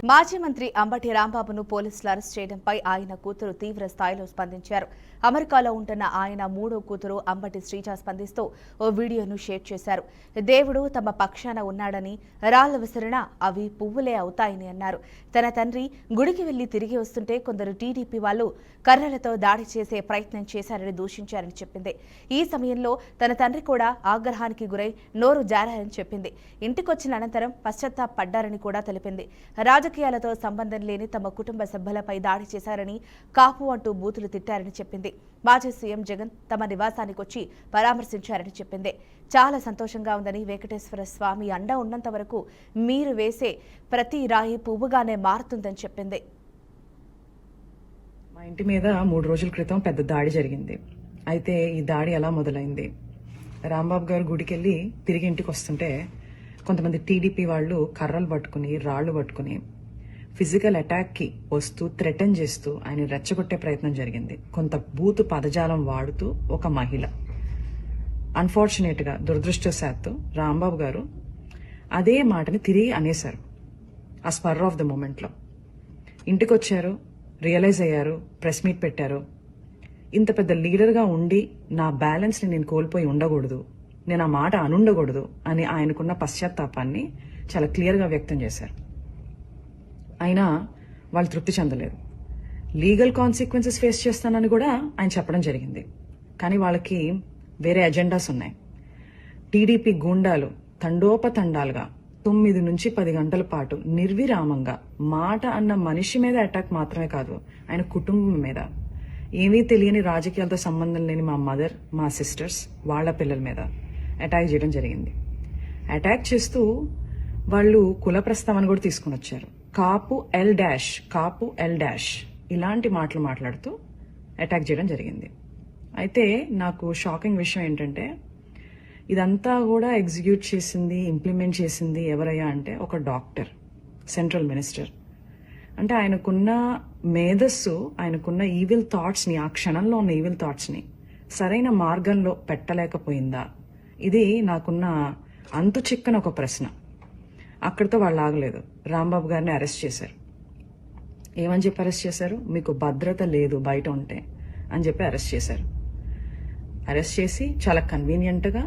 మాజీ మంత్రి అంబటి రాంబాబును పోలీసులు అరెస్ట్ చేయడంపై ఆయన కూతురు తీవ్ర స్థాయిలో స్పందించారు. అమెరికాలో ఉంటున్న ఆయన మూడో కూతురు అంబటి శ్రీజ స్పందిస్తూ ఓ వీడియోను షేర్ చేశారు. దేవుడు తమ పక్షాన ఉన్నాడని, రాళ్ల విసరణ అవి పువ్వులే అవుతాయని అన్నారు. తన తండ్రి గుడికి వెళ్లి తిరిగి వస్తుంటే కొందరు టీడీపీ వాళ్లు కర్రలతో దాడి చేసే ప్రయత్నం చేశారని దూషించారని చెప్పింది. ఈ సమయంలో తన తండ్రి కూడా ఆగ్రహానికి గురై నోరు జారారని చెప్పింది. ఇంటికొచ్చిన అనంతరం పశ్చాత్తాపడ్డారని కూడా తెలిపింది. రాజకీయాలతో సంబంధం లేని తమ కుటుంబ సభ్యులపై దాడి చేశారని, కాపు అంటూ బూతులు తిట్టారని చెప్పింది. మాజీ సీఎం జగన్ తమ నివాసానికి వచ్చి పరామర్శించారని చెప్పింది. చాలా సంతోషంగా ఉందని, వెంకటేశ్వర స్వామి అండ ఉన్నంత వరకు మీరు వేసే ప్రతి రాయి పువ్వుగానే మారుతుందని చెప్పింది. మా ఇంటి మీద 3 రోజుల క్రితం పెద్ద దాడి జరిగింది. అయితే ఈ దాడి ఎలా మొదలైంది? రాంబాబు గారు గుడికెళ్ళి తిరిగి ఇంటికి వస్తుంటే కొంతమంది టీడీపీ వాళ్ళు కర్రలు పట్టుకుని, రాళ్లు పట్టుకుని ఫిజికల్ అటాక్కి వస్తూ థ్రెటన్ చేస్తూ ఆయన రెచ్చగొట్టే ప్రయత్నం జరిగింది. కొంత బూతు పదజాలం వాడుతూ ఒక మహిళ. అన్ఫార్చునేట్గా, దురదృష్టవశాత్తు రాంబాబు గారు అదే మాటని తిరిగి అనేశారు. ఆ స్పర్ ఆఫ్ ద మూమెంట్లో ఇంటికి వచ్చారు, రియలైజ్ అయ్యారు, ప్రెస్ మీట్ పెట్టారు. ఇంత పెద్ద లీడర్గా ఉండి నా బ్యాలెన్స్ని నేను కోల్పోయి ఉండకూడదు, నేను ఆ మాట అనుండకూడదు అని ఆయనకున్న పశ్చాత్తాపాన్ని చాలా క్లియర్గా వ్యక్తం చేశారు. అయినా వాళ్ళు తృప్తి చెందలేదు. లీగల్ కాన్సిక్వెన్సెస్ ఫేస్ చేస్తానని కూడా ఆయన చెప్పడం జరిగింది. కానీ వాళ్ళకి వేరే ఎజెండాస్ ఉన్నాయి. టీడీపీ గూండాలు తండోపతండాలుగా 9 నుంచి 10 గంటల పాటు నిర్విరామంగా మాట అన్న మనిషి మీద అటాక్ మాత్రమే కాదు, ఆయన కుటుంబం మీద, ఏమీ తెలియని రాజకీయాలతో సంబంధం లేని మా మదర్, మా సిస్టర్స్, వాళ్ళ పిల్లల మీద అటాక్ చేయడం జరిగింది. అటాక్ చేస్తూ వాళ్ళు కుల ప్రస్తావన కూడా తీసుకుని వచ్చారు. కాపు ఎల్ డాష్ ఇలాంటి మాటలు మాట్లాడుతూ అటాక్ చేయడం జరిగింది. అయితే నాకు షాకింగ్ విషయం ఏంటంటే ఇదంతా కూడా ఎగ్జిక్యూట్ చేసింది, ఇంప్లిమెంట్ చేసింది ఎవరయ్యా అంటే ఒక డాక్టర్, సెంట్రల్ మినిస్టర్. అంటే ఆయనకున్న మేధస్సు, ఆయనకున్న ఈవిల్ థాట్స్ని, ఆ క్షణంలో ఉన్న ఈవిల్ థాట్స్ని సరైన మార్గంలో పెట్టలేకపోయిందా? ఇది నాకున్న అంతు చిక్కని ఒక ప్రశ్న. అక్కడితో వాళ్ళు ఆగలేదు. రాంబాబు గారిని అరెస్ట్ చేశారు. ఏమని చెప్పి అరెస్ట్ చేశారు? మీకు భద్రత లేదు బయట ఉంటే అని చెప్పి అరెస్ట్ చేశారు. అరెస్ట్ చేసి చాలా కన్వీనియంట్గా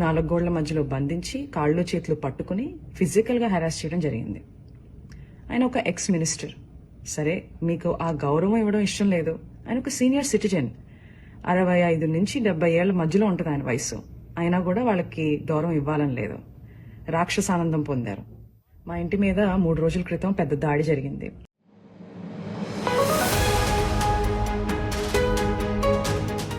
4 గోళ్ల మధ్యలో బంధించి కాళ్ళు చేతులు పట్టుకుని ఫిజికల్గా హెరాస్ చేయడం జరిగింది. ఆయన ఒక ఎక్స్ మినిస్టర్. సరే, మీకు ఆ గౌరవం ఇవ్వడం ఇష్టం లేదు. ఆయన ఒక సీనియర్ సిటిజన్, 65 నుంచి 70 ఏళ్ల మధ్యలో ఉంటుంది ఆయన వయసు. అయినా కూడా వాళ్ళకి గౌరవం ఇవ్వాలని లేదు. రాక్షసానందం పొందారు. మా ఇంటి మీద 3 రోజుల క్రితం పెద్ద దాడి జరిగింది.